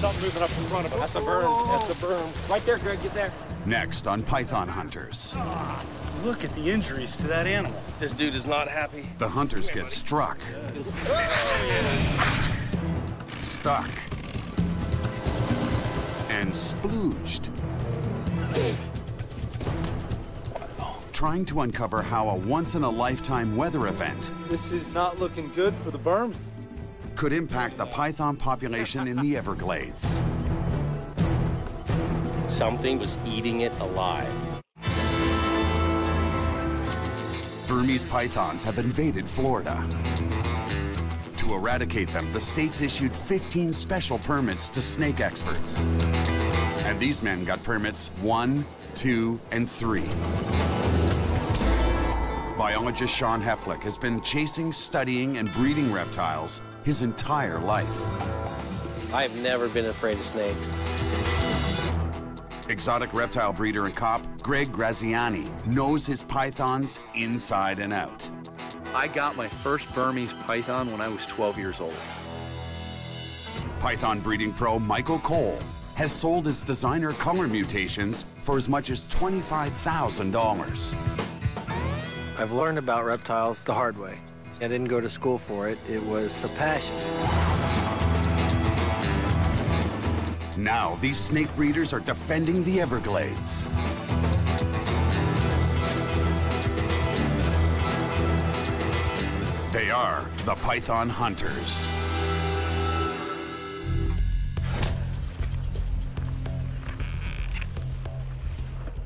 something moving up in front of us. That's a berm. That's a berm. Right there, Greg. Get there. Next on Python Hunters. Look at the injuries to that animal. This dude is not happy. The hunters get struck, stuck, and splooged. Trying to uncover how a once-in-a-lifetime weather event This is not looking good for the berm. could impact the python population in the Everglades. Something was eating it alive. Burmese pythons have invaded Florida. To eradicate them, the state's issued 15 special permits to snake experts. And these men got permits 1, 2, and 3. Biologist Sean Heffleck has been chasing, studying, and breeding reptiles his entire life. I have never been afraid of snakes. Exotic reptile breeder and cop Greg Graziani knows his pythons inside and out. I got my first Burmese python when I was 12 years old. Python breeding pro Michael Cole has sold his designer color mutations for as much as $25,000. I've learned about reptiles the hard way. I didn't go to school for it. It was a passion. Now, these snake breeders are defending the Everglades. They are the Python Hunters.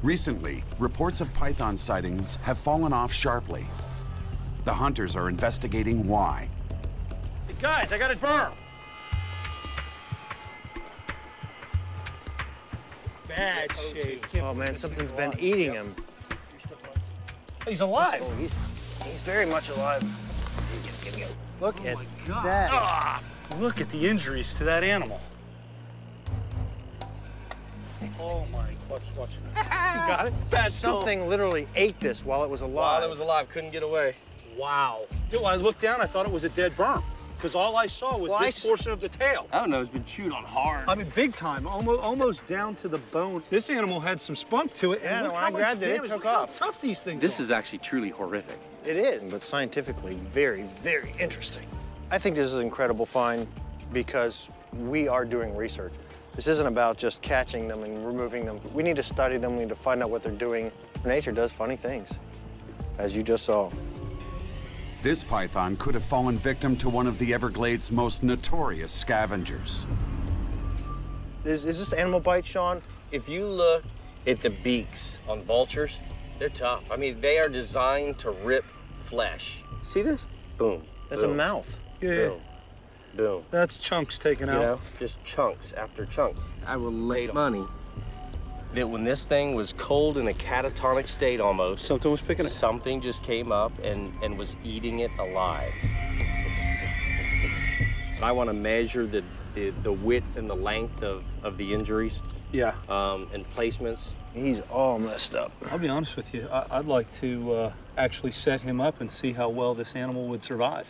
Recently, reports of python sightings have fallen off sharply. The hunters are investigating why. Hey guys, I got a berm. Bad shape. Oh man, something's been eating him. He's alive. Oh, he's very much alive. Look at that. Look at the injuries to that animal. Oh my, watch it. You got it? Something literally ate this while it was alive. While it was alive, couldn't get away. Wow. Dude, when I looked down, I thought it was a dead berm. Because all I saw was this portion of the tail. I don't know, it's been chewed on hard. I mean, big time, almost down to the bone. This animal had some spunk to it. Yeah, and when I grabbed it, it took off. How tough these things This are. is actually truly horrific. It is, but scientifically very, very interesting. I think this is an incredible find because we are doing research. This isn't about just catching them and removing them. We need to study them, we need to find out what they're doing. Nature does funny things, as you just saw. This python could have fallen victim to one of the Everglades' most notorious scavengers. Is this animal bite, Sean? If you look at the beaks on vultures, they're tough. I mean, they are designed to rip flesh. See this? Boom. That's boom, a mouth. Yeah, boom, boom. that's chunks taken You out. know, just chunks after chunks. I will lay money that when this thing was cold in a catatonic state almost, Something was picking it. something just came up and was eating it alive. I want to measure the width and the length of the injuries Yeah. and placements. He's all messed up. I'll be honest with you. I'd like to actually set him up and see how well this animal would survive.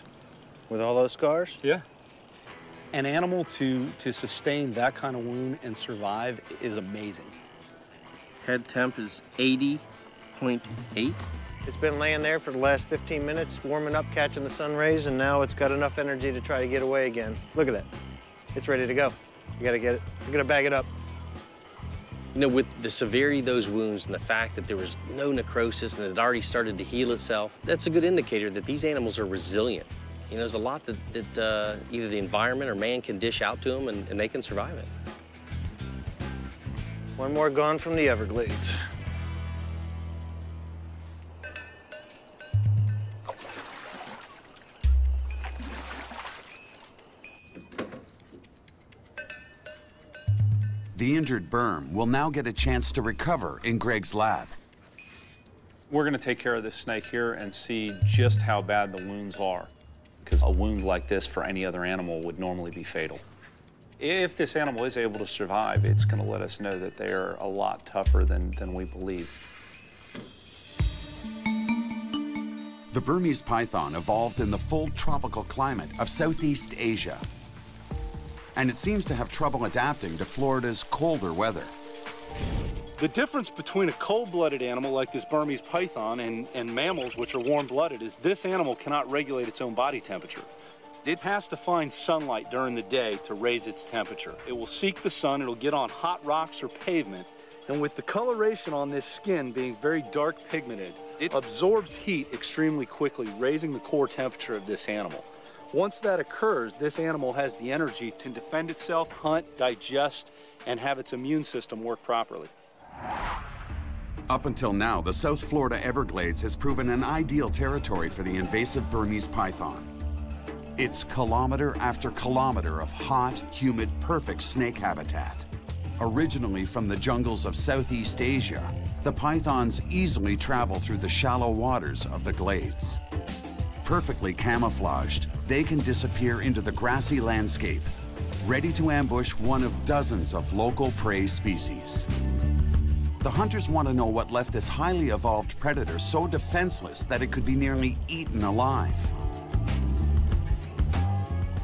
With all those scars? Yeah. An animal to sustain that kind of wound and survive is amazing. Head temp is 80.8. It's been laying there for the last 15 minutes, warming up, catching the sun rays, and now it's got enough energy to try to get away again. Look at that. It's ready to go. You gotta get it. You gotta bag it up. You know, with the severity of those wounds and the fact that there was no necrosis and it had already started to heal itself, that's a good indicator that these animals are resilient. You know, there's a lot that either the environment or man can dish out to them and they can survive it. One more gone from the Everglades. The injured berm will now get a chance to recover in Greg's lab. We're going to take care of this snake here and see just how bad the wounds are, because a wound like this for any other animal would normally be fatal. If this animal is able to survive, it's going to let us know that they are a lot tougher than we believe. The Burmese python evolved in the full tropical climate of Southeast Asia. and it seems to have trouble adapting to Florida's colder weather. The difference between a cold-blooded animal like this Burmese python and mammals which are warm-blooded is this animal cannot regulate its own body temperature. It has to find sunlight during the day to raise its temperature. It will seek the sun, it'll get on hot rocks or pavement, and with the coloration on this skin being very dark pigmented, it absorbs heat extremely quickly, raising the core temperature of this animal. Once that occurs, this animal has the energy to defend itself, hunt, digest, and have its immune system work properly. Up until now, the South Florida Everglades has proven an ideal territory for the invasive Burmese python. It's kilometer after kilometer of hot, humid, perfect snake habitat. Originally from the jungles of Southeast Asia, the pythons easily travel through the shallow waters of the glades. Perfectly camouflaged, they can disappear into the grassy landscape, ready to ambush one of dozens of local prey species. The hunters want to know what left this highly evolved predator so defenseless that it could be nearly eaten alive.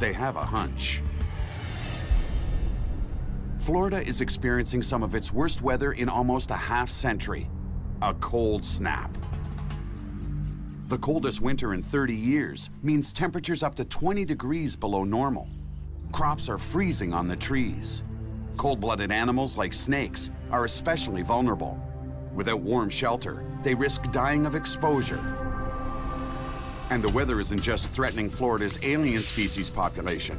They have a hunch. Florida is experiencing some of its worst weather in almost a half-century, a cold snap. The coldest winter in 30 years means temperatures up to 20 degrees below normal. Crops are freezing on the trees. Cold-blooded animals like snakes are especially vulnerable. Without warm shelter, they risk dying of exposure. And the weather isn't just threatening Florida's alien species population.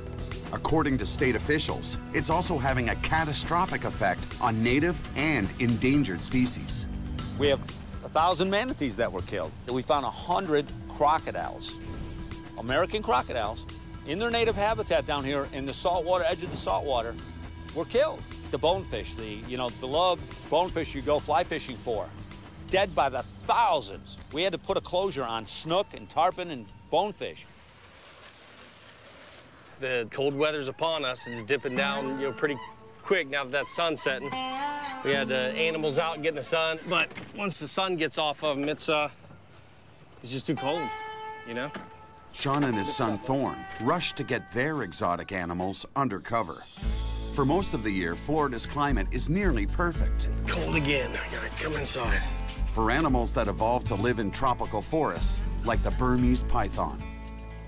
According to state officials, it's also having a catastrophic effect on native and endangered species. We have 1,000 manatees that were killed. We found 100 crocodiles, American crocodiles, in their native habitat down here in the saltwater, edge of the saltwater, were killed. The bonefish, the beloved bonefish you go fly fishing for, dead by the thousands. We had to put a closure on snook and tarpon and bonefish. The cold weather's upon us. It's dipping down, pretty quick now that that's sun setting. We had animals out getting the sun, but once the sun gets off of them, it's just too cold, Sean and his son Thorne rushed to get their exotic animals under cover. For most of the year, Florida's climate is nearly perfect. Cold again. I gotta come inside. For animals that evolved to live in tropical forests, like the Burmese python.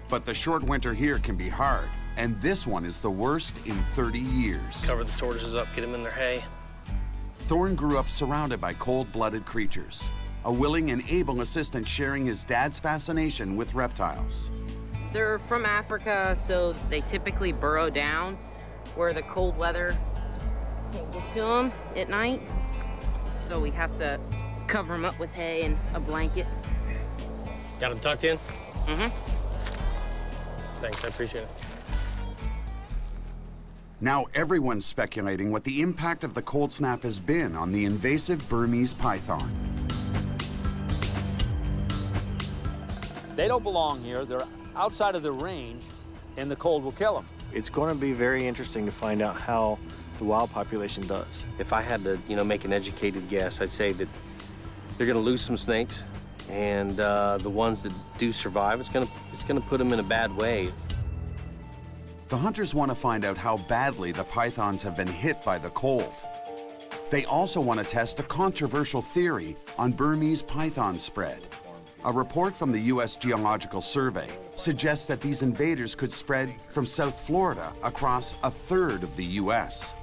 But the short winter here can be hard, and this one is the worst in 30 years. Cover the tortoises up, get them in their hay. Thorne grew up surrounded by cold-blooded creatures, a willing and able assistant sharing his dad's fascination with reptiles. They're from Africa, so they typically burrow down where the cold weather can't get to them at night. So we have to cover them up with hay and a blanket. Got them tucked in? Mm-hmm. Thanks, I appreciate it. Now everyone's speculating what the impact of the cold snap has been on the invasive Burmese python. They don't belong here. They're outside of their range, and the cold will kill them. It's going to be very interesting to find out how the wild population does. If I had to, make an educated guess, I'd say that they're going to lose some snakes, and the ones that do survive, it's going to put them in a bad way. The hunters want to find out how badly the pythons have been hit by the cold. They also want to test a controversial theory on Burmese python spread. A report from the U.S. Geological Survey suggests that these invaders could spread from South Florida across a third of the U.S.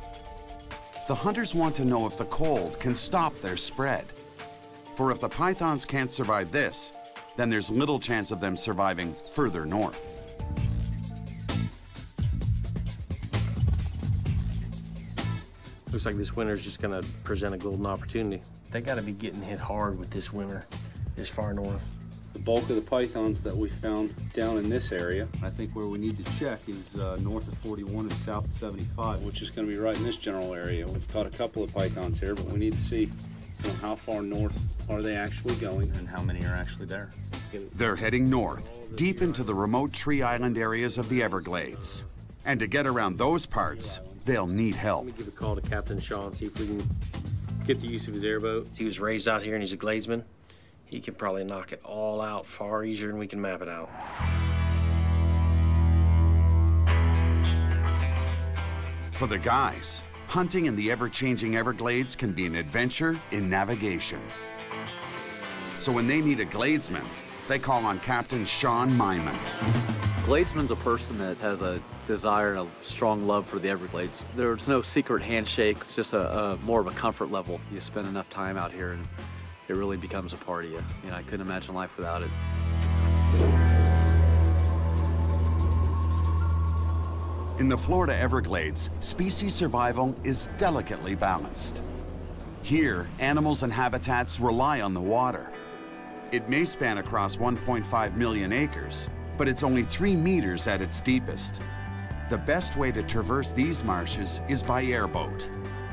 The hunters want to know if the cold can stop their spread. For if the pythons can't survive this, then there's little chance of them surviving further north. Looks like this winter's just gonna present a golden opportunity. They gotta be getting hit hard with this winter, this far north. The bulk of the pythons that we found down in this area, I think where we need to check is north of 41 and south of 75, which is going to be right in this general area. We've caught a couple of pythons here, but we need to see how far north are they actually going and how many are actually there. They're heading north, deep into the remote tree island areas of the Everglades. And to get around those parts, they'll need help. Let me give a call to Captain Sean, see if we can get the use of his airboat. He was raised out here and he's a Gladesman. He can probably knock it all out far easier than we can map it out. For the guys, hunting in the ever-changing Everglades can be an adventure in navigation. So when they need a gladesman, they call on Captain Sean Heffleck. Gladesman's a person that has a desire and a strong love for the Everglades. There's no secret handshake. It's just more of a comfort level. You spend enough time out here and it really becomes a part of you. You know, I couldn't imagine life without it. In the Florida Everglades, species survival is delicately balanced. Here, animals and habitats rely on the water. It may span across 1.5 million acres, but it's only 3 meters at its deepest. The best way to traverse these marshes is by airboat.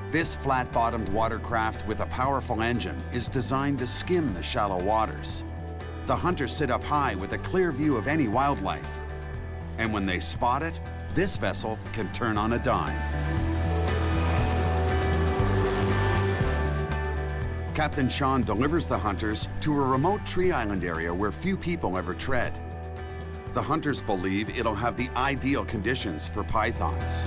This flat-bottomed watercraft with a powerful engine is designed to skim the shallow waters. The hunters sit up high with a clear view of any wildlife. And when they spot it, this vessel can turn on a dime. Captain Sean delivers the hunters to a remote tree island area where few people ever tread. The hunters believe it'll have the ideal conditions for pythons.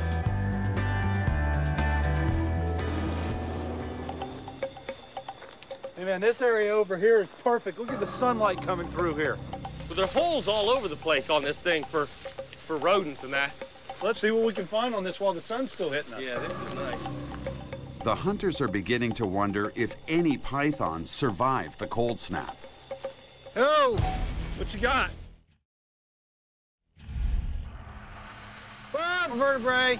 Hey man, this area over here is perfect. Look at the sunlight coming through here. But there are holes all over the place on this thing for rodents and that. Let's see what we can find on this while the sun's still hitting us. Yeah, this is nice. The hunters are beginning to wonder if any pythons survive the cold snap. Oh, what you got? Bob, vertebrae.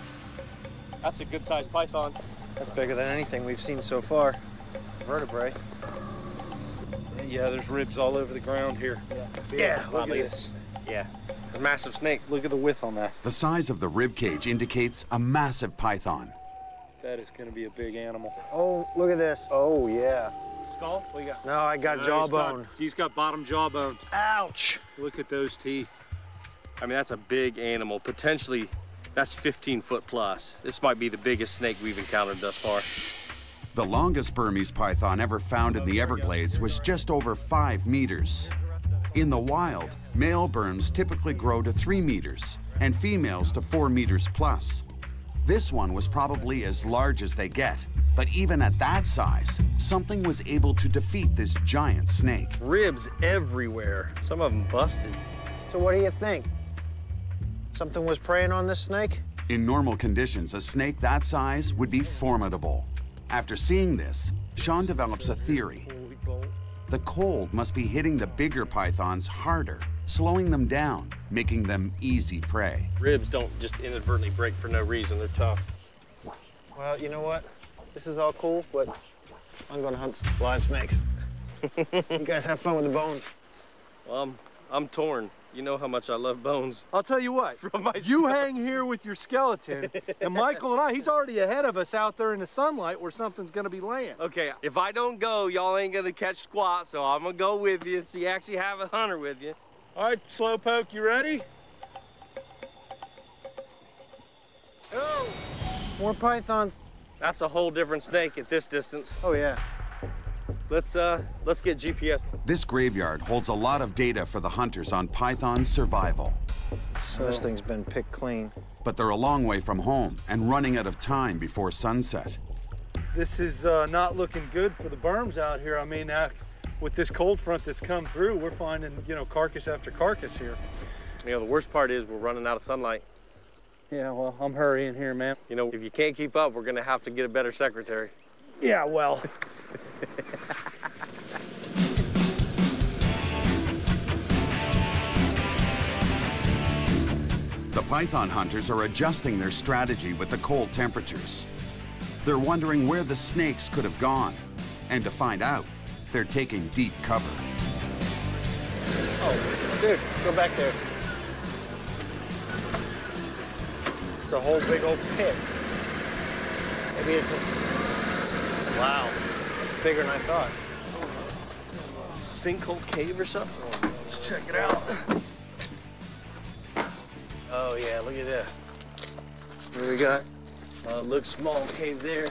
That's a good-sized python. That's bigger than anything we've seen so far. Vertebrae. Yeah, there's ribs all over the ground here. Yeah, look at this. Yeah, a massive snake. Look at the width on that. The size of the rib cage indicates a massive python. That is going to be a big animal. Oh, look at this. Oh, yeah. Skull? What you got? No, I got jawbone. He's got bottom jawbone. Ouch. Look at those teeth. I mean, that's a big animal. Potentially, that's 15 foot plus. This might be the biggest snake we've encountered thus far. The longest Burmese python ever found in the Everglades was just over 5 meters. In the wild, male Burms typically grow to 3 meters and females to 4 meters plus. This one was probably as large as they get, but even at that size, something was able to defeat this giant snake. Ribs everywhere. Some of them busted. So what do you think? Something was preying on this snake? In normal conditions, a snake that size would be formidable. After seeing this, Sean develops a theory. The cold must be hitting the bigger pythons harder, slowing them down, making them easy prey. Ribs don't just inadvertently break for no reason. They're tough. Well, you know what? This is all cool, but I'm gonna hunt live snakes. You guys have fun with the bones. Well, I'm torn. You know how much I love bones. I'll tell you what, you hang here with your skeleton, and Michael and I, he's already ahead of us out there in the sunlight where something's gonna be laying. Okay, if I don't go, y'all ain't gonna catch squat, so I'm gonna go with you so you actually have a hunter with you. All right, Slowpoke, you ready? Oh, more pythons. That's a whole different snake at this distance. Oh, yeah. Let's get GPS. This graveyard holds a lot of data for the hunters on python's survival. So this thing's been picked clean. But they're a long way from home and running out of time before sunset. This is not looking good for the Burms out here. I mean, with this cold front that's come through, we're finding, you know, carcass after carcass here. You know, the worst part is we're running out of sunlight. Yeah, well, I'm hurrying here, man. You know, if you can't keep up, we're gonna have to get a better secretary. Yeah, well. The python hunters are adjusting their strategy with the cold temperatures. They're wondering where the snakes could have gone. And to find out, they're taking deep cover. Oh, dude, go back there. It's a whole big old pit. Maybe it's a... Wow, it's bigger than I thought. Sinkhole cave or something? Let's check it out. Oh yeah, look at that. What do we got? Looks small cave there.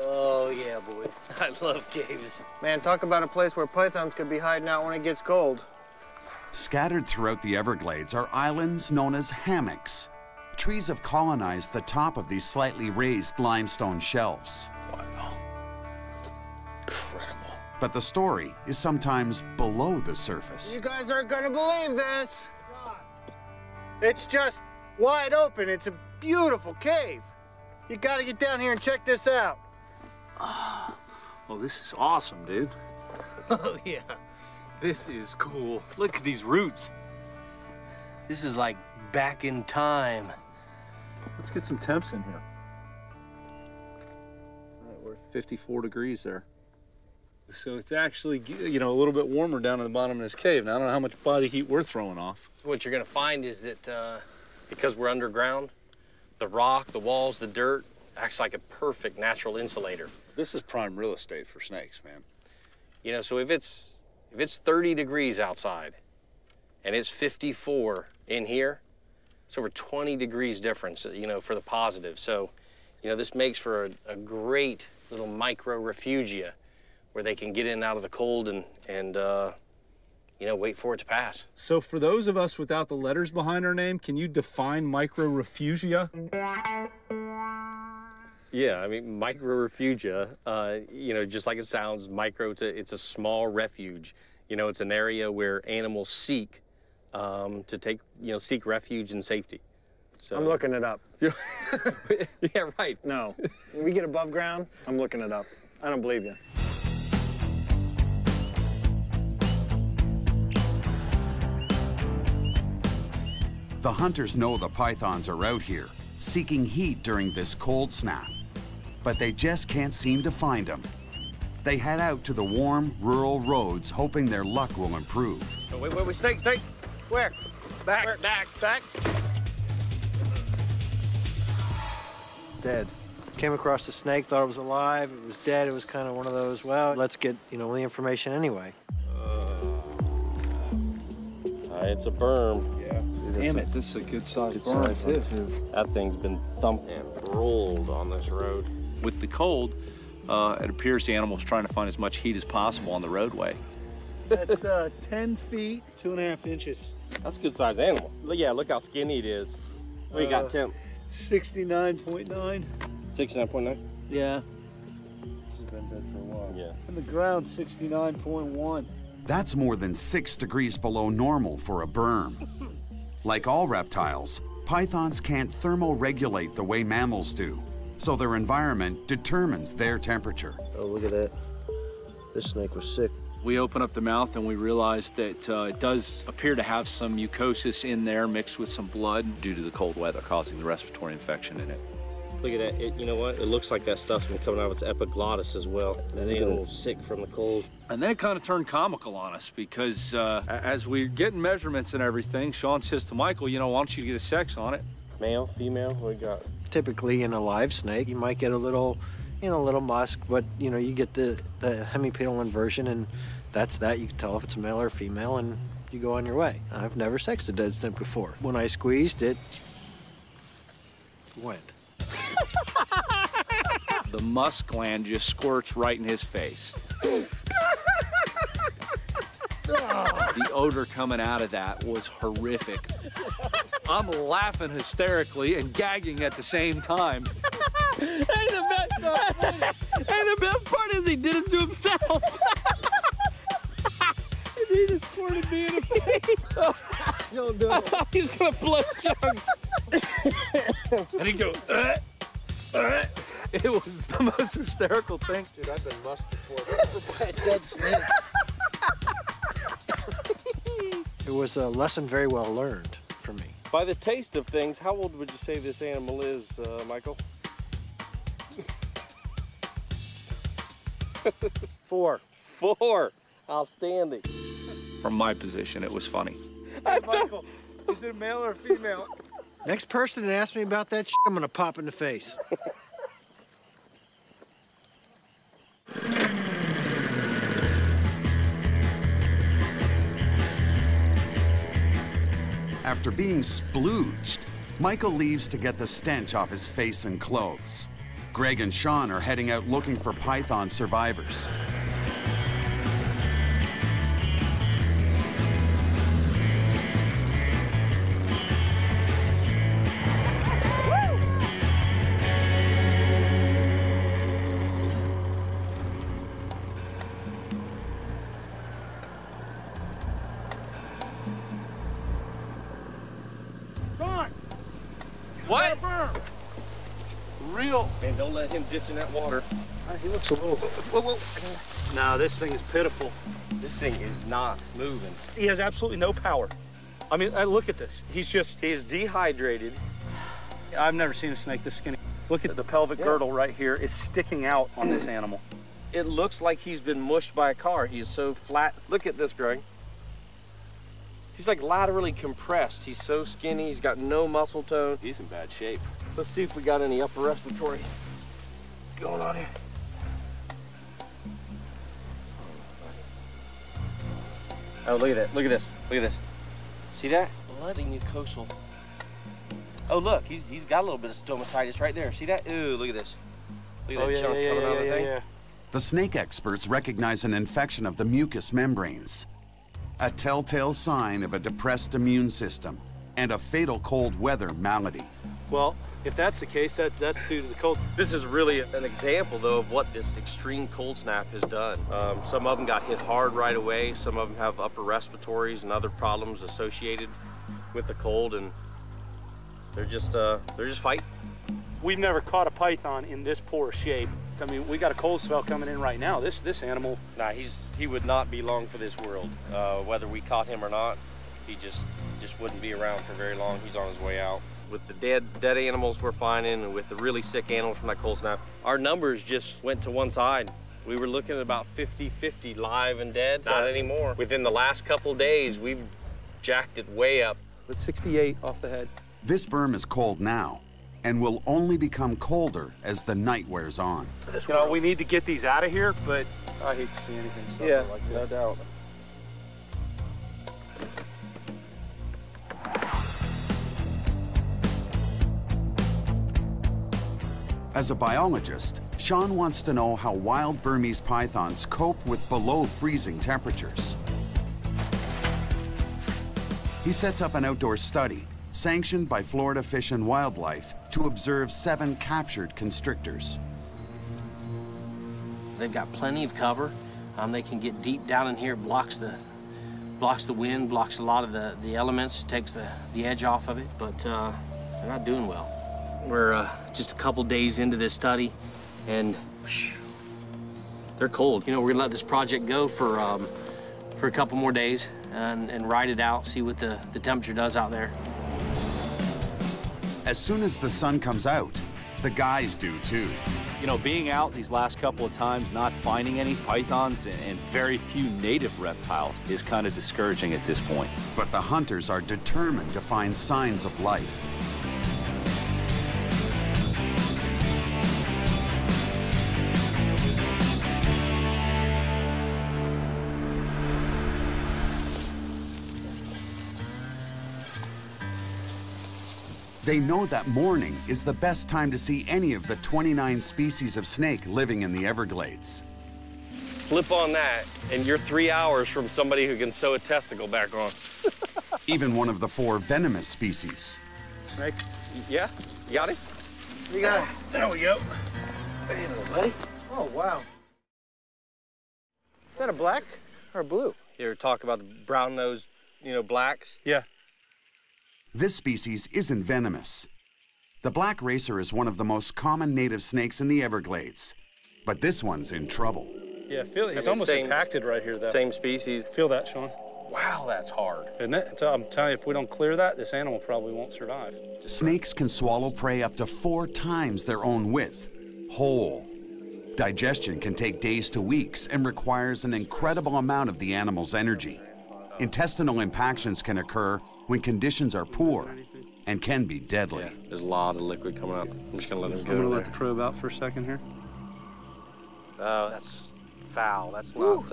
Oh yeah, boy. I love caves. Man, talk about a place where pythons could be hiding out when it gets cold. Scattered throughout the Everglades are islands known as hammocks. Trees have colonized the top of these slightly raised limestone shelves. Wow. Incredible. But the story is sometimes below the surface. You guys aren't gonna believe this. It's just wide open. It's a beautiful cave. You gotta get down here and check this out. Oh, this is awesome, dude. Oh, yeah. This is cool. Look at these roots. This is like back in time. Let's get some temps in here. All right, we're at 54 degrees there. So it's actually, you know, a little bit warmer down in the bottom of this cave. Now, I don't know how much body heat we're throwing off. What you're gonna find is that because we're underground, the rock, the walls, the dirt acts like a perfect natural insulator. This is prime real estate for snakes, man. You know, so if it's 30 degrees outside and it's 54 in here, it's over 20 degrees difference, you know, for the positive. So, you know, this makes for a great little micro refugia where they can get in and out of the cold and you know, wait for it to pass. So for those of us without the letters behind our name, can you define micro refugia? Yeah, I mean, micro refugia, you know, just like it sounds, micro, it's a small refuge. You know, it's an area where animals seek to take, you know, seek refuge and safety. So, I'm looking it up. Yeah, right. No. When we get above ground, I'm looking it up. I don't believe you. The hunters know the pythons are out here, seeking heat during this cold snap. But they just can't seem to find them. They head out to the warm, rural roads, hoping their luck will improve. Oh, wait, snake! Where? Back. Dead. Came across the snake, thought it was alive, it was dead. It was kind of one of those, well, let's get, you know, the information anyway. It's a berm. Yeah. Damn it, this is a good size berm, too. That thing's been thumped and rolled on this road. With the cold, it appears the animal's trying to find as much heat as possible on the roadway. That's 10 feet, 2.5 inches. That's a good sized animal. Yeah, look how skinny it is. What you got, Tim? 69.9. 69.9? Yeah. This has been dead for a while. Yeah. On the ground, 69.1. That's more than 6 degrees below normal for a berm. Like all reptiles, pythons can't thermoregulate the way mammals do, so their environment determines their temperature. Oh, look at that. This snake was sick. We open up the mouth and we realize that it does appear to have some mucosis in there mixed with some blood due to the cold weather causing the respiratory infection in it. Look at that. You know what? It looks like that stuff's been coming out of its epiglottis as well. That animal's sick from the cold. And then it kind of turned comical on us because as we're getting measurements and everything, Sean says to Michael, you know, why don't you get a sex on it? Male, female, what we got? Typically in a live snake, you might get a little, you know, a little musk, but, you know, you get the hemipedal inversion, and that's that. You can tell if it's male or female, and you go on your way. I've never sexed a dead snake before. When I squeezed, it went. The musk gland just squirts right in his face. The odor coming out of that was horrific. I'm laughing hysterically and gagging at the same time. Hey, the best part is he did it to himself. He just squirted me in the face. Don't do it. I thought he was gonna blow chunks. And he'd go, It was the most hysterical thing. Dude, I've been musked before. By a dead snake. It was a lesson very well learned for me. By the taste of things, how old would you say this animal is, Michael? 4. 4. Outstanding. From my position, it was funny. Hey, Michael, is it a male or a female? Next person that asks me about that shit, I'm gonna pop in the face. After being splooged, Michael leaves to get the stench off his face and clothes. Greg and Sean are heading out looking for python survivors. What? Real. Man, don't let him ditch in that water. He looks a little. Whoa. No, this thing is pitiful. This thing is not moving. He has absolutely no power. I mean, look at this. He is dehydrated. I've never seen a snake this skinny. Look at the pelvic girdle right here is sticking out on this animal. It looks like he's been mushed by a car. He is so flat. Look at this, Greg. He's like laterally compressed. He's so skinny. He's got no muscle tone. He's in bad shape. Let's see if we got any upper respiratory going on here. Oh, look at that. Look at this. Look at this. See that? Bloody mucosal. Oh, look. He's got a little bit of stomatitis right there. See that? Ooh, look at this. Look at that chunk coming out of the thing. The snake experts recognize an infection of the mucous membranes, a telltale sign of a depressed immune system and a fatal cold weather malady. Well, if that's the case, that's due to the cold. This is really an example, though, of what this extreme cold snap has done. Some of them got hit hard right away. Some of them have upper respiratories and other problems associated with the cold, and they're just fighting. We've never caught a python in this poor shape. I mean, we got a cold spell coming in right now. This animal. Nah, he would not be long for this world. Whether we caught him or not, he just wouldn't be around for very long. He's on his way out. With the dead animals we're finding, and with the really sick animals from that cold snap, our numbers just went to one side. We were looking at about 50-50 live and dead. Not anymore. Within the last couple days, we've jacked it way up. It's 68 off the head. This berm is cold now and will only become colder as the night wears on. You know, we need to get these out of here, but I hate to see anything suffer like this. No doubt. As a biologist, Sean wants to know how wild Burmese pythons cope with below freezing temperatures. He sets up an outdoor study sanctioned by Florida Fish and Wildlife to observe 7 captured constrictors. They've got plenty of cover. They can get deep down in here, blocks the wind, blocks a lot of the elements, takes the edge off of it, but they're not doing well. We're just a couple days into this study, and they're cold. You know, we're gonna let this project go for a couple more days and ride it out, see what the temperature does out there. As soon as the sun comes out, the guys do too. You know, being out these last couple of times, not finding any pythons and very few native reptiles is kind of discouraging at this point. But the hunters are determined to find signs of life. They know that morning is the best time to see any of the 29 species of snake living in the Everglades. Slip on that, and you're 3 hours from somebody who can sew a testicle back on. Even one of the 4 venomous species. Snake? Yeah, you got him? You got it. There we go. Hey, little buddy. Oh, wow. Is that a black or a blue? You ever talk about the brown-nosed, blacks? Yeah. This species isn't venomous. The black racer is one of the most common native snakes in the Everglades, but this one's in trouble. Yeah, feel it. It's almost impacted right here, though. Same species. Feel that, Sean? Wow, that's hard. Isn't it? I'm telling you, if we don't clear that, this animal probably won't survive. Snakes can swallow prey up to 4 times their own width, whole. Digestion can take days to weeks and requires an incredible amount of the animal's energy. Intestinal impactions can occur when conditions are poor and can be deadly. Yeah, there's a lot of liquid coming out. I'm just gonna let him go. I'm gonna let the probe out for a second here. Oh, that's foul. That's not.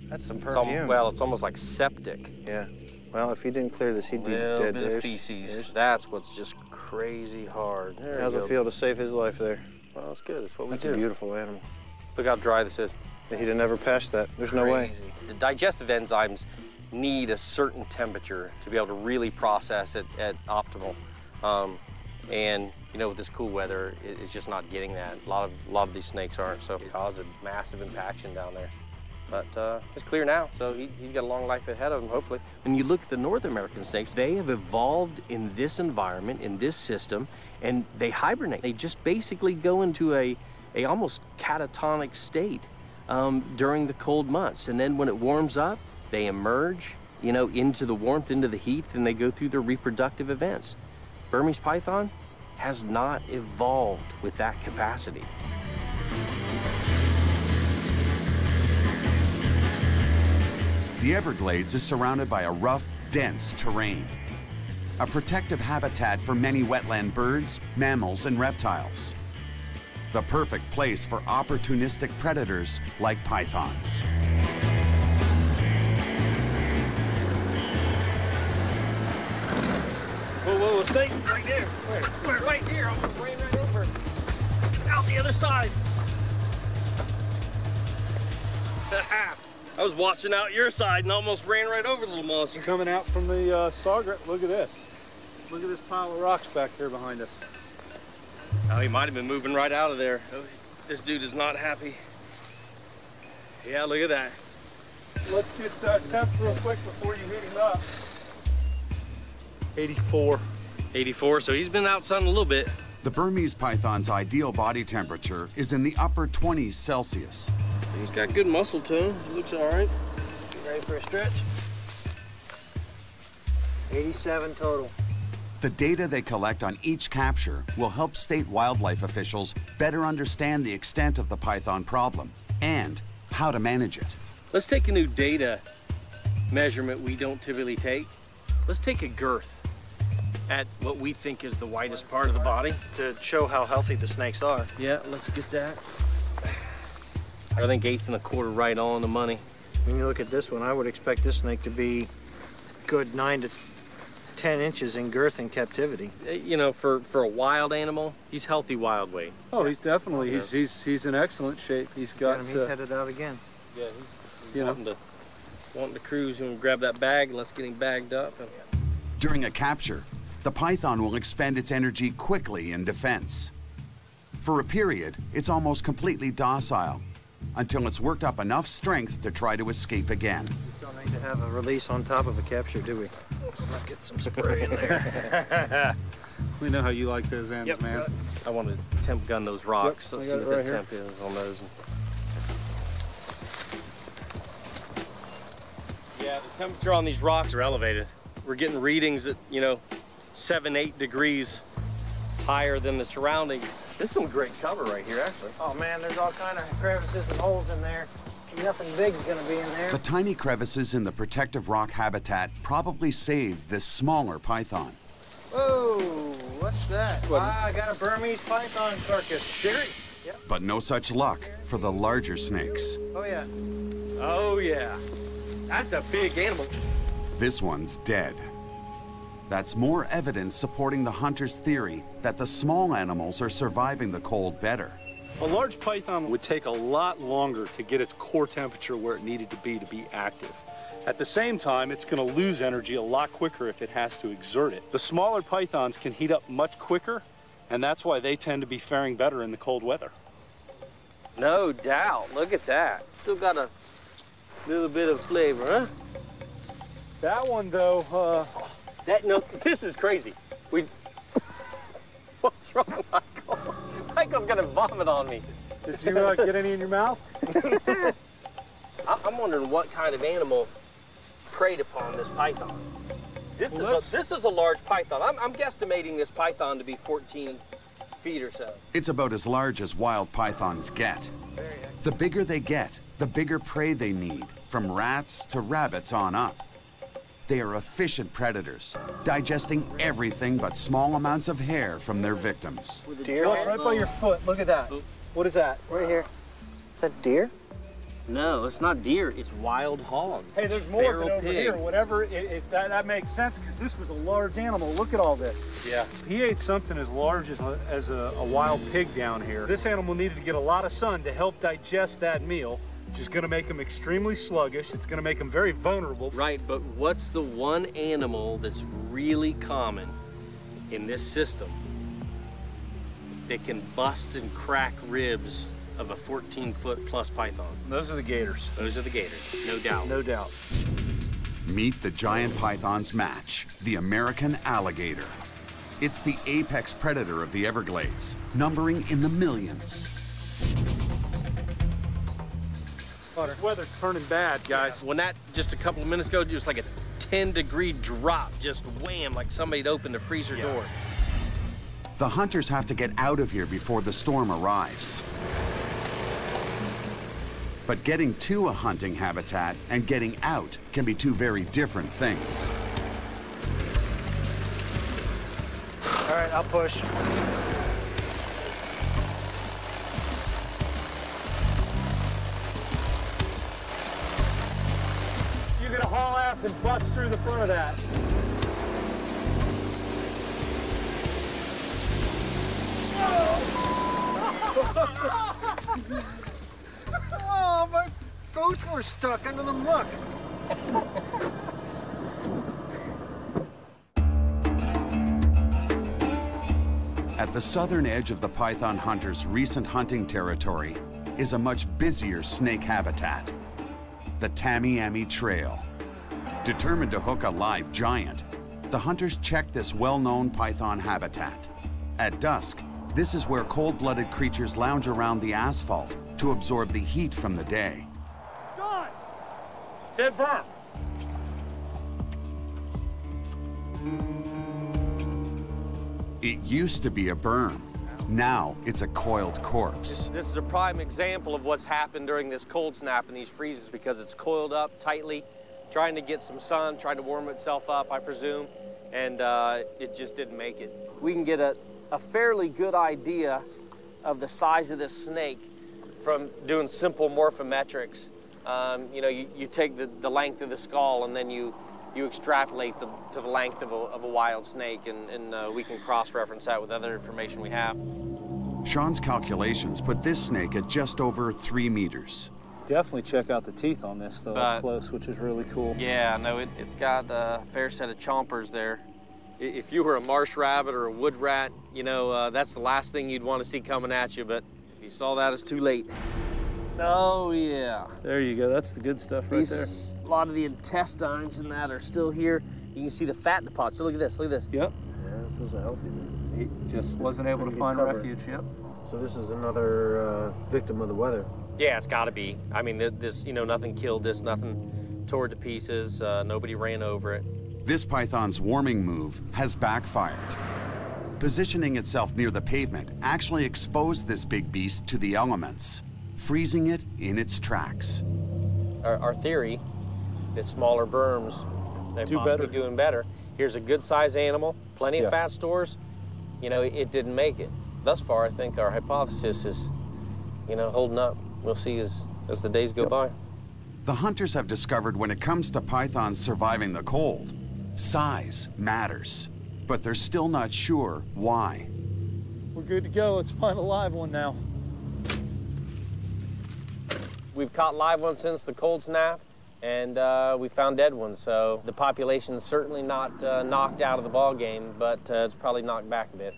That's some perfume. It's almost like septic. Yeah. Well, if he didn't clear this, he'd be dead. Bit of feces. That's what's just crazy hard. How's it feel to save his life there? Well, that's good. That's what we do. That's a beautiful animal. Look how dry this is. He'd have never passed that. There's no way. The digestive enzymes need a certain temperature to be able to really process it at optimal. And with this cool weather, it's just not getting that. A lot of these snakes aren't, so it caused a massive impaction down there. But it's clear now, so he's got a long life ahead of him, hopefully. When you look at the North American snakes, they have evolved in this environment, in this system, and they hibernate. They just basically go into a almost catatonic state during the cold months. And then when it warms up, they emerge, you know, into the warmth, into the heat, and they go through their reproductive events. Burmese python has not evolved with that capacity. The Everglades is surrounded by a rough, dense terrain, a protective habitat for many wetland birds, mammals, and reptiles. The perfect place for opportunistic predators like pythons. Whoa, whoa, a snake right there. Where? Right here. I'm gonna ran right over. Out the other side. I was watching out your side and almost ran right over the little monster. Coming out from the sawgrass. Look at this. Look at this pile of rocks back here behind us. Oh, he might have been moving right out of there. Oh, this dude is not happy. Yeah, look at that. Let's get temps real quick before you heat him up. 84. 84, so he's been out sunning a little bit. The Burmese python's ideal body temperature is in the upper 20s Celsius. He's got good muscle tone. Looks all right. You ready for a stretch? 87 total. The data they collect on each capture will help state wildlife officials better understand the extent of the python problem and how to manage it. Let's take a new data measurement we don't typically take. Let's take a girth at what we think is the widest part of the body. To show how healthy the snakes are. Yeah, let's get that. I think 1/8 1/4 right on the money. When you look at this one, I would expect this snake to be good 9 to 10 inches in girth in captivity. You know, for a wild animal, he's healthy wild weight. Oh, he's definitely, he's in excellent shape. He's got, he's headed out again. Yeah, he's wanting to cruise and grab that bag. Let's get him bagged up. During a capture, the python will expend its energy quickly in defense. For a period, it's almost completely docile until it's worked up enough strength to try to escape again. We don't need to have a release on top of a capture, do we? Let's get some spray in there. We know how you like those ends, man. I want to temp gun those rocks. Yep, Let's see what the temp is on those. Yeah, the temperature on these rocks are elevated. We're getting readings at, you know, 7, 8 degrees higher than the surrounding. This is some great cover right here, actually. Oh man, there's all kind of crevices and holes in there. Nothing big's gonna be in there. The tiny crevices in the protective rock habitat probably saved this smaller python. Whoa, what's that? I got a Burmese python carcass. Serious? Yep. But no such luck for the larger snakes. Oh yeah. Oh yeah. That's a big animal. This one's dead. That's more evidence supporting the hunter's theory that the small animals are surviving the cold better. A large python would take a lot longer to get its core temperature where it needed to be active. At the same time, it's going to lose energy a lot quicker if it has to exert it. The smaller pythons can heat up much quicker, and that's why they tend to be faring better in the cold weather. No doubt. Look at that. Still got a little bit of flavor, huh? That one, though, this is crazy. What's wrong, Michael? Michael's gonna vomit on me. Did you get any in your mouth? I'm wondering what kind of animal preyed upon this python. This is a large python. I'm guesstimating this python to be 14 feet or so. It's about as large as wild pythons get. The bigger they get, the bigger prey they need, from rats to rabbits on up. They are efficient predators, digesting everything but small amounts of hair from their victims. Deer? Right by your foot. Look at that. What is that? Right here. Is that deer? No, it's not deer. It's wild hog. Hey, there's more of it over here. Whatever, if that makes sense, because this was a large animal. Look at all this. Yeah. He ate something as large as a wild pig down here. This animal needed to get a lot of sun to help digest that meal, which is going to make him extremely sluggish. It's going to make him very vulnerable. Right, but what's the one animal that's really common in this system that can bust and crack ribs of a 14-foot plus python. Those are the gators. Those are the gators, no doubt. No doubt. Meet the giant python's match, the American alligator. It's the apex predator of the Everglades, numbering in the millions. This weather's turning bad, guys. When that, just a couple of minutes ago, it was like a 10-degree drop, just wham, like somebody'd opened a freezer door. The hunters have to get out of here before the storm arrives. But getting to a hunting habitat and getting out can be two very different things. All right, I'll push. You're gonna haul ass and bust through the front of that. Oh, my boots were stuck under the muck. At the southern edge of the python hunter's recent hunting territory is a much busier snake habitat, the Tamiami Trail. Determined to hook a live giant, the hunters check this well-known python habitat. At dusk, this is where cold-blooded creatures lounge around the asphalt to absorb the heat from the day. Sean! Dead berm. It used to be a berm. Now it's a coiled corpse. This is a prime example of what's happened during this cold snap and these freezes because it's coiled up tightly, trying to get some sun, trying to warm itself up, I presume, and it just didn't make it. We can get a fairly good idea of the size of this snake from doing simple morphometrics. You know, you take the length of the skull and then you extrapolate to the length of a wild snake, and we can cross-reference that with other information we have. Sean's calculations put this snake at just over 3 meters. Definitely check out the teeth on this, though, up close, which is really cool. Yeah, no, it's got a fair set of chompers there. If you were a marsh rabbit or a wood rat, you know, that's the last thing you'd want to see coming at you, but if you saw that, it's too late. Oh, yeah. There you go. That's the good stuff right there. A lot of the intestines and that are still here. You can see the fat deposits. So look at this. Look at this. Yep. Yeah, this was a healthy one. He just wasn't able to find refuge. Yep. So this is another victim of the weather. Yeah, it's got to be. I mean, this, you know, nothing killed this, nothing tore to pieces, nobody ran over it. This python's warming move has backfired. Positioning itself near the pavement actually exposed this big beast to the elements, freezing it in its tracks. Our theory that smaller berms, they possibly doing better. Here's a good-sized animal, plenty of fat stores. You know, it didn't make it. Thus far, I think our hypothesis is, you know, holding up. We'll see as the days go by. The hunters have discovered when it comes to pythons surviving the cold, size matters, but they're still not sure why. We're good to go. Let's find a live one now. We've caught live ones since the cold snap, and we found dead ones. So the population's certainly not knocked out of the ball game, but it's probably knocked back a bit.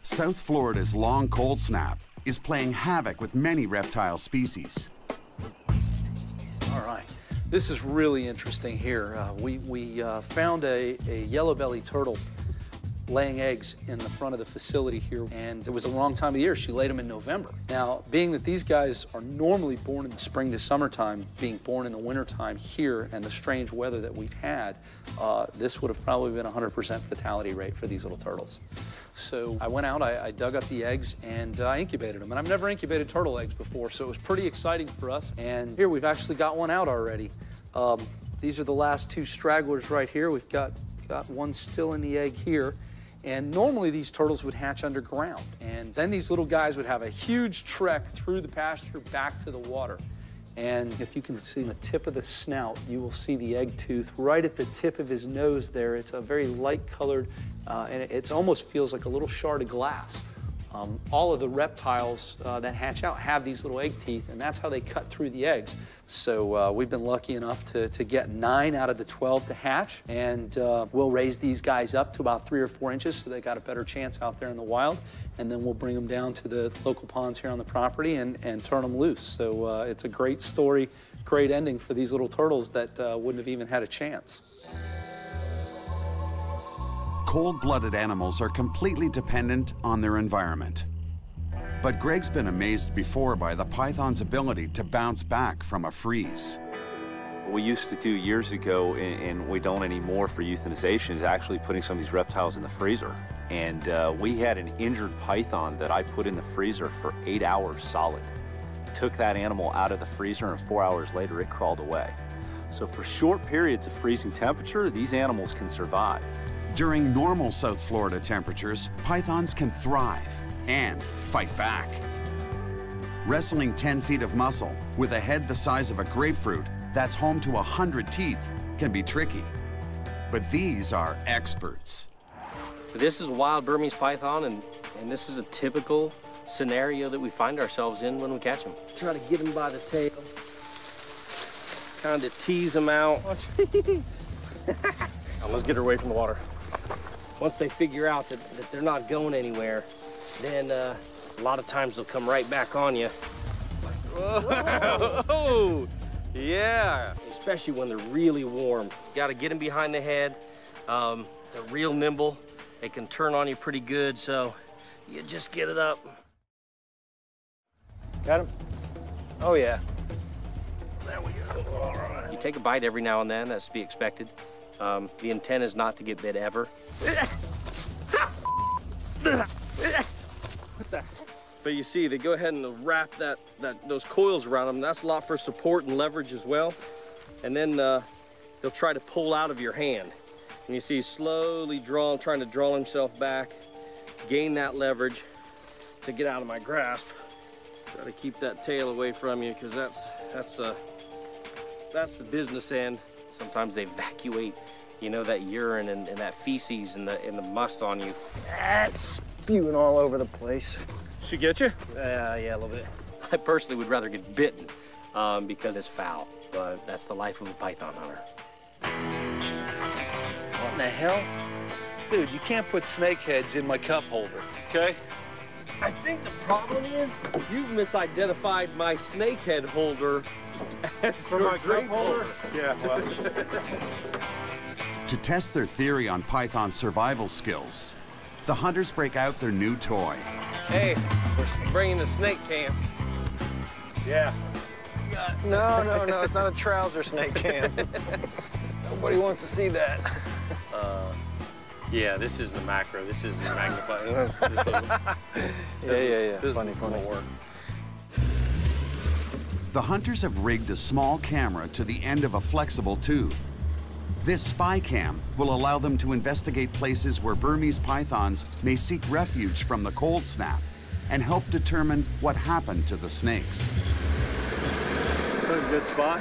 South Florida's long cold snap is playing havoc with many reptile species. All right, this is really interesting here. We found a yellow-bellied turtle laying eggs in the front of the facility here, and it was the wrong time of year. She laid them in November. Now, being that these guys are normally born in the spring to summertime, being born in the wintertime here and the strange weather that we've had, this would have probably been a 100% fatality rate for these little turtles. So I went out, I dug up the eggs, and I incubated them. And I've never incubated turtle eggs before, so it was pretty exciting for us. And here, we've actually got one out already. These are the last two stragglers right here. We've got one still in the egg here. And normally these turtles would hatch underground. And then these little guys would have a huge trek through the pasture back to the water. And if you can see the tip of the snout, you will see the egg tooth right at the tip of his nose there. It's a very light colored, and it almost feels like a little shard of glass All of the reptiles that hatch out have these little egg teeth, and that's how they cut through the eggs. So we've been lucky enough to get 9 out of the 12 to hatch, and we'll raise these guys up to about 3 or 4 inches so they got a better chance out there in the wild, and then we'll bring them down to the local ponds here on the property and turn them loose. So it's a great story, great ending for these little turtles that wouldn't have even had a chance. Cold-blooded animals are completely dependent on their environment. But Greg's been amazed before by the python's ability to bounce back from a freeze. We used to do years ago, and we don't anymore for euthanization, is actually putting some of these reptiles in the freezer. And we had an injured python that I put in the freezer for 8 hours solid. Took that animal out of the freezer, and 4 hours later it crawled away. So for short periods of freezing temperature, these animals can survive. During normal South Florida temperatures, pythons can thrive and fight back. Wrestling 10 feet of muscle with a head the size of a grapefruit that's home to 100 teeth can be tricky. But these are experts. This is a wild Burmese python, and this is a typical scenario that we find ourselves in when we catch them. Try to get them by the tail, kind of tease them out. Now, let's get her away from the water. Once they figure out that they're not going anywhere, then a lot of times they'll come right back on you. Whoa! Yeah! Especially when they're really warm. You gotta get them behind the head. They're real nimble. They can turn on you pretty good, so you just get it up. Got him? Oh, yeah. There we go. All right. You take a bite every now and then, that's to be expected. The intent is not to get bit ever. But you see, they go ahead and wrap those coils around them. That's a lot for support and leverage as well. And then they'll try to pull out of your hand. And you see slowly trying to draw himself back, gain that leverage to get out of my grasp. Try to keep that tail away from you, because that's the business end. Sometimes they evacuate, you know, that urine and that feces and the must on you. That's spewing all over the place. She get you? Yeah, a little bit. I personally would rather get bitten because it's foul, but that's the life of a python hunter. What in the hell? Dude, you can't put snake heads in my cup holder, okay? I think the problem is you misidentified my snakehead holder as For your my drink cup holder? holder. Yeah, well. To test their theory on python survival skills, the hunters break out their new toy. Hey, we're bringing the snake cam. Yeah. No, it's not a trouser snake cam. Nobody wants to see that. Yeah, this isn't a macro. This isn't a magnifying. Yeah. Funny. Work. The hunters have rigged a small camera to the end of a flexible tube. This spy cam will allow them to investigate places where Burmese pythons may seek refuge from the cold snap and help determine what happened to the snakes. Is that a good spot?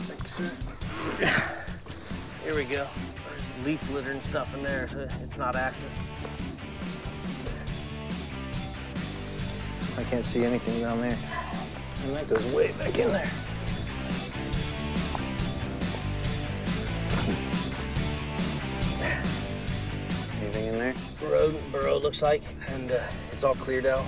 Thanks, sir. Here we go. There's leaf litter and stuff in there, so it's not active. I can't see anything down there. And that goes way back in there. Anything in there? Burrow looks like, and it's all cleared out.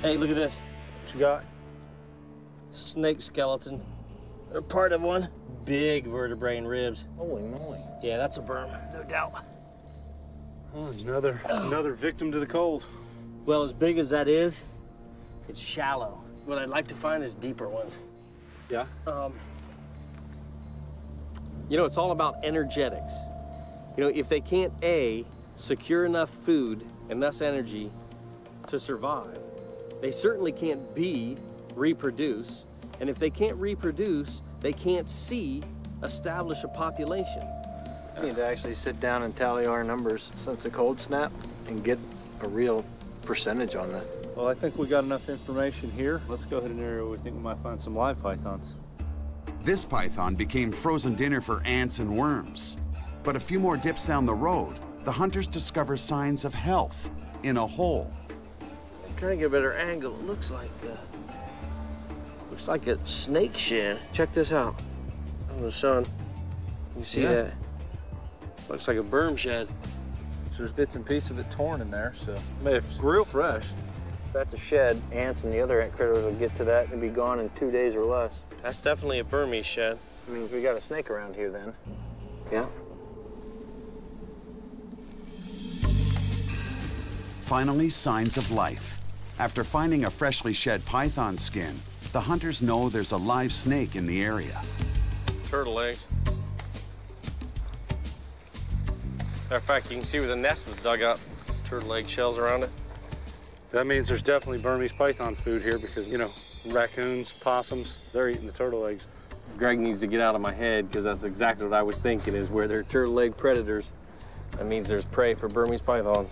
Hey, look at this. What you got? Snake skeleton. Or part of one. Big vertebrae and ribs. Holy moly. Yeah, that's a burm, no doubt. Oh, another victim to the cold. Well, as big as that is, it's shallow. What I'd like to find is deeper ones. Yeah? You know, it's all about energetics. You know, if they can't, A, secure enough food and thus energy to survive, they certainly can't, B, reproduce. And if they can't reproduce, they can't, C, establish a population. We need to actually sit down and tally our numbers since the cold snap and get a real percentage on Well, I think we got enough information here. Let's go ahead and area where we think we might find some live pythons. This python became frozen dinner for ants and worms. But a few more dips down the road, the hunters discover signs of health in a hole. I'm trying to get a better angle. It looks like a snake shed. Check this out. Oh, the sun. You see that? Looks like a berm shed. So there's bits and pieces of it torn in there, so it's real fresh. If that's a shed, ants and the other ant critters will get to that and be gone in 2 days or less. That's definitely a Burmese shed. I mean, we got a snake around here then. Yeah. Finally, signs of life. After finding a freshly shed python skin, the hunters know there's a live snake in the area. Turtle eggs. Matter of fact, you can see where the nest was dug up. Turtle egg shells around it. That means there's definitely Burmese python food here because, you know, raccoons, possums, they're eating the turtle eggs. Greg needs to get out of my head because that's exactly what I was thinking is where there are turtle egg predators. That means there's prey for Burmese python.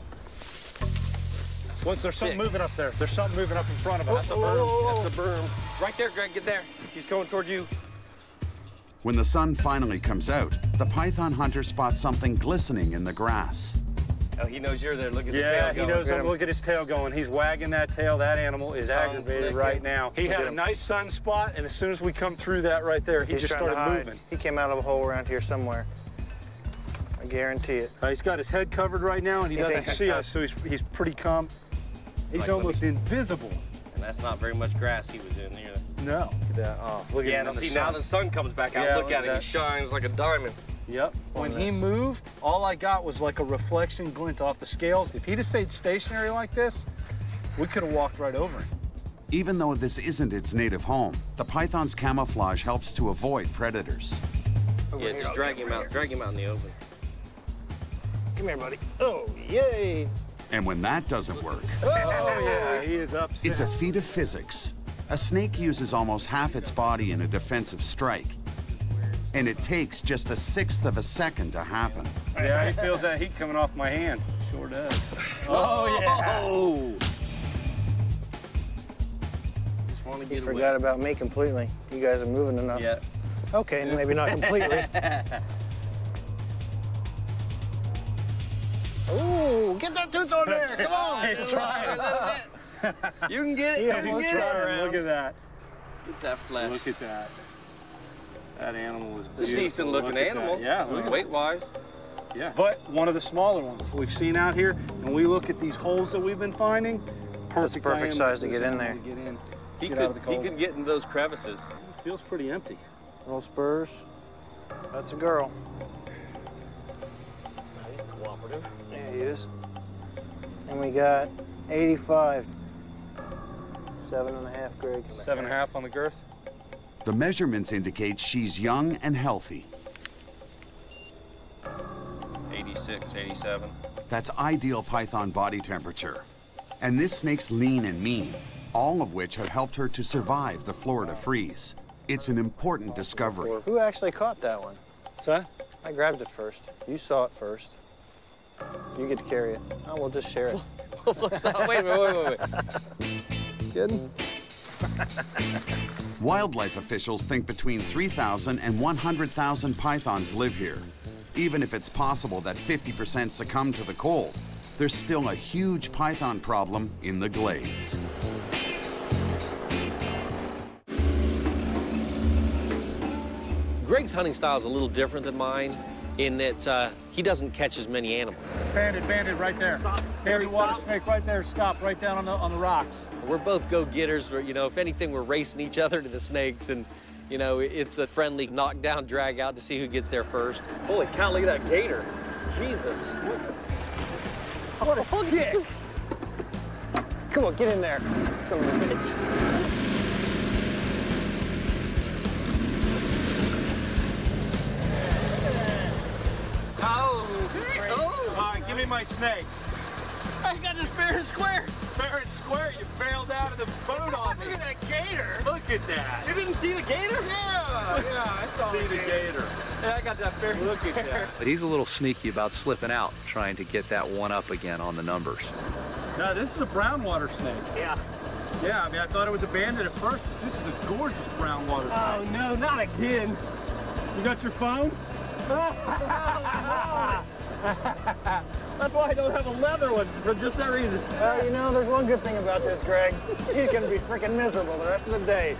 There's something moving up there. There's something moving up in front of us. That's a berm. That's a berm. Right there, Greg, get there. He's coming towards you. When the sun finally comes out, the python hunter spots something glistening in the grass. Oh, he knows you're there. Look at the tail Yeah, going. he knows. Look at his tail going. He's wagging that tail. That animal is aggravated right now. He had a nice sun spot, and as soon as we come through that right there, he just started moving. He came out of a hole around here somewhere. I guarantee it. He's got his head covered right now, and he doesn't see us, so he's pretty calm. He's almost invisible. And that's not very much grass he was in either. No. Look at that. Oh, look at him. See, now the sun comes back out. Look at it. He shines like a diamond. Yep. When he moved, all I got was like a reflection glint off the scales. If he'd have stayed stationary like this, we could have walked right over him. Even though this isn't its native home, the python's camouflage helps to avoid predators. Yeah, just drag him out. Drag him out in the open. Come here, buddy. Oh, yay. And when that doesn't work, Oh, yeah, he is upset. it's a feat of physics. A snake uses almost half its body in a defensive strike, and it takes just 1/6 of a second to happen. Yeah, he feels that heat coming off my hand. Sure does. Oh, yeah. He's forgot about me completely. You guys are moving enough. Yeah. Okay, maybe not completely. Ooh, get that tooth on there. Come on. He's trying. You can get it. Yeah, You he's can get it. trying. Look at that. Get that flesh. Look at that. That animal is It's a decent looking animal. Yeah, look at weight-wise. Yeah. But one of the smaller ones we've seen out here, and we look at these holes that we've been finding, That's a perfect size to get in there. He could get in those crevices. It feels pretty empty. Little spurs. That's a girl. Cooperative. There he is. And we got 85. 7.5, Greg. 7.5 on the girth. The measurements indicate she's young and healthy. 86, 87. That's ideal python body temperature. And this snake's lean and mean, all of which have helped her to survive the Florida freeze. It's an important discovery. Who actually caught that one? What's that? I grabbed it first. You saw it first. You get to carry it. Oh, we'll just share it. Wait a minute, wait. Kidding? Wildlife officials think between 3,000 and 100,000 pythons live here. Even if it's possible that 50% succumb to the cold, there's still a huge python problem in the Glades. Greg's hunting style is a little different than mine in that he doesn't catch as many animals. Bandit right there. Stop. Heavy water snake right there. Stop right down on the rocks. We're both go-getters. You know, if anything, we're racing each other to the snakes, and you know, it's a friendly knockdown, drag out to see who gets there first. Holy cow! Look at that gator. Jesus. What a kick! Come on, get in there, son of a bitch. All right, give me my snake. I got this fair and square. Fair and square, you bailed out of the boat on me. Look at that gator. Look at that. You didn't see the gator? Yeah, I saw the gator. Yeah, I got that fair and Look square. at that. But he's a little sneaky about slipping out, trying to get that one up again on the numbers. Now, this is a brown water snake. Yeah. Yeah, I mean, I thought it was abandoned at first, but this is a gorgeous brown water snake. Oh, no, not again. You got your phone? That's why I don't have a leather one, for just that reason. You know, there's one good thing about this, Greg. He's gonna be freaking miserable the rest of the day.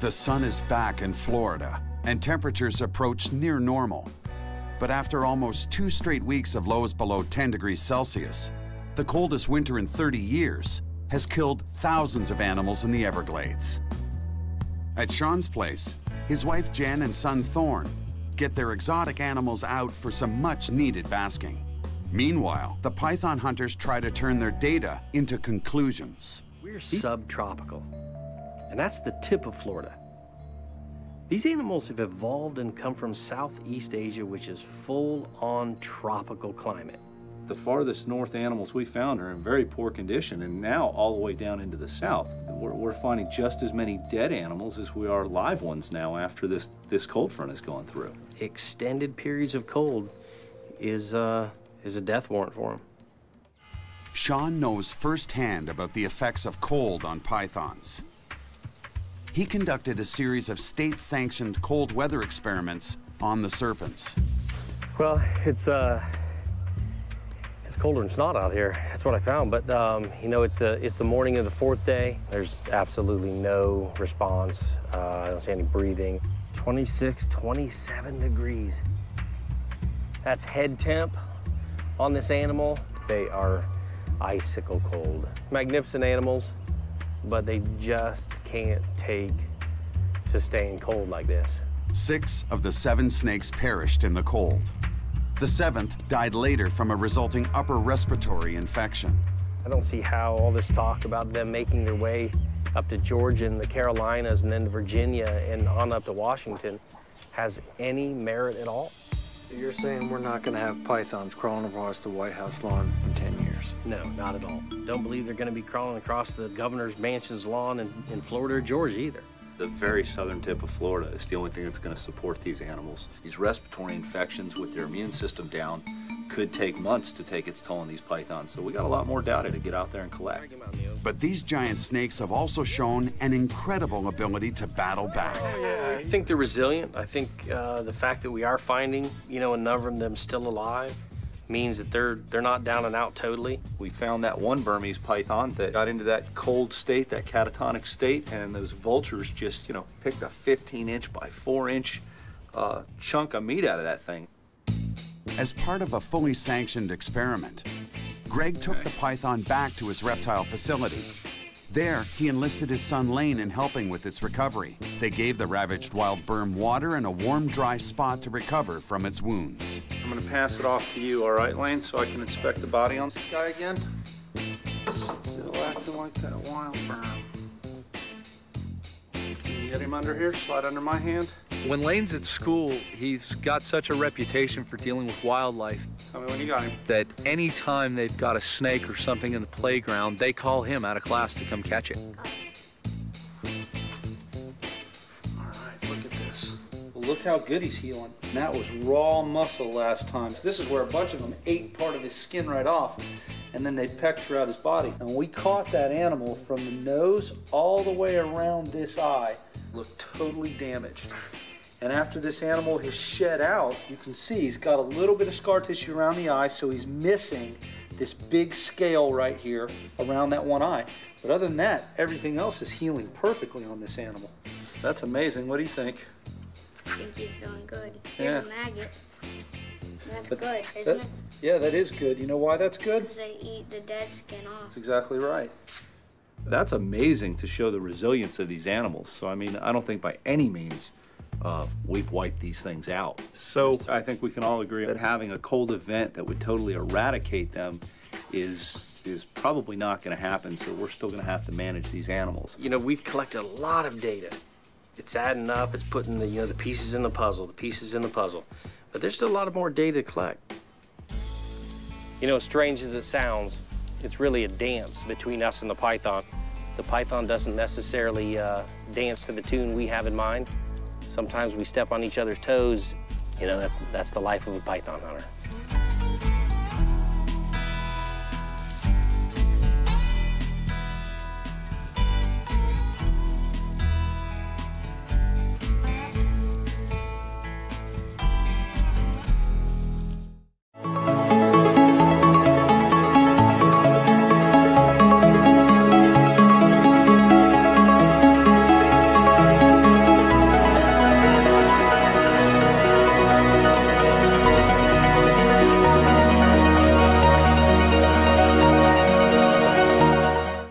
The sun is back in Florida, and temperatures approach near normal. But after almost 2 straight weeks of lows below 10 degrees Celsius, the coldest winter in 30 years has killed thousands of animals in the Everglades. At Sean's place, his wife Jen and son Thorne get their exotic animals out for some much-needed basking. Meanwhile, the python hunters try to turn their data into conclusions. We're subtropical, and that's the tip of Florida. These animals have evolved and come from Southeast Asia, which is full-on tropical climate. The farthest north animals we found are in very poor condition, and now all the way down into the south. We're finding just as many dead animals as we are live ones now after this cold front has gone through. Extended periods of cold is a death warrant for them. Sean knows firsthand about the effects of cold on pythons. He conducted a series of state-sanctioned cold weather experiments on the serpents. Well, it's colder than snot out here. That's what I found. But you know, it's the morning of the 4th day. There's absolutely no response. I don't see any breathing. 26, 27 degrees. That's head temp on this animal. They are icicle cold. Magnificent animals, but they just can't take sustained cold like this. 6 of the 7 snakes perished in the cold. The 7th died later from a resulting upper respiratory infection. I don't see how all this talk about them making their way up to Georgia and the Carolinas and then to Virginia and on up to Washington has any merit at all. So you're saying we're not going to have pythons crawling across the White House lawn in 10 years? No, not at all. Don't believe they're going to be crawling across the governor's mansion's lawn in Florida or Georgia either. The very southern tip of Florida is the only thing that's going to support these animals. These respiratory infections with their immune system down could take months to take its toll on these pythons, so we got a lot more data to get out there and collect. But these giant snakes have also shown an incredible ability to battle back. I think they're resilient. I think the fact that we are finding, you know, a number of them still alive means that they're not down and out totally. We found that one Burmese python that got into that cold state, that catatonic state, and those vultures just, you know, picked a 15-inch by 4-inch chunk of meat out of that thing. As part of a fully sanctioned experiment, Greg took the python back to his reptile facility. There, he enlisted his son Lane in helping with its recovery. They gave the ravaged wild Burm water and a warm, dry spot to recover from its wounds. I'm gonna pass it off to you, all right, Lane, so I can inspect the body on this guy again. Still acting like that wild Burm. Can you get him under here? Slide under my hand. When Lane's at school, he's got such a reputation for dealing with wildlife. Tell me when you got him. That any time they've got a snake or something in the playground, they call him out of class to come catch it. All right, look at this. Well, look how good he's healing. And that was raw muscle last time. So this is where a bunch of them ate part of his skin right off, and then they pecked throughout his body. And we caught that animal from the nose all the way around this eye. Looked totally damaged. And after this animal has shed out, you can see he's got a little bit of scar tissue around the eye, so he's missing this big scale right here around that one eye. But other than that, everything else is healing perfectly on this animal. That's amazing. What do you think? I think he's doing good. Here's a maggot. That's good, isn't it? Yeah, that is good. You know why that's good? Because they eat the dead skin off. That's exactly right. That's amazing to show the resilience of these animals. So, I mean, I don't think by any means we've wiped these things out. So I think we can all agree that having a cold event that would totally eradicate them is probably not going to happen, so we're still going to have to manage these animals. You know, we've collected a lot of data. It's adding up, it's putting the, you know, the pieces in the puzzle, But there's still a lot of more data to collect. You know, as strange as it sounds, it's really a dance between us and the python. The python doesn't necessarily dance to the tune we have in mind. Sometimes we step on each other's toes. You know, that's the life of a python hunter.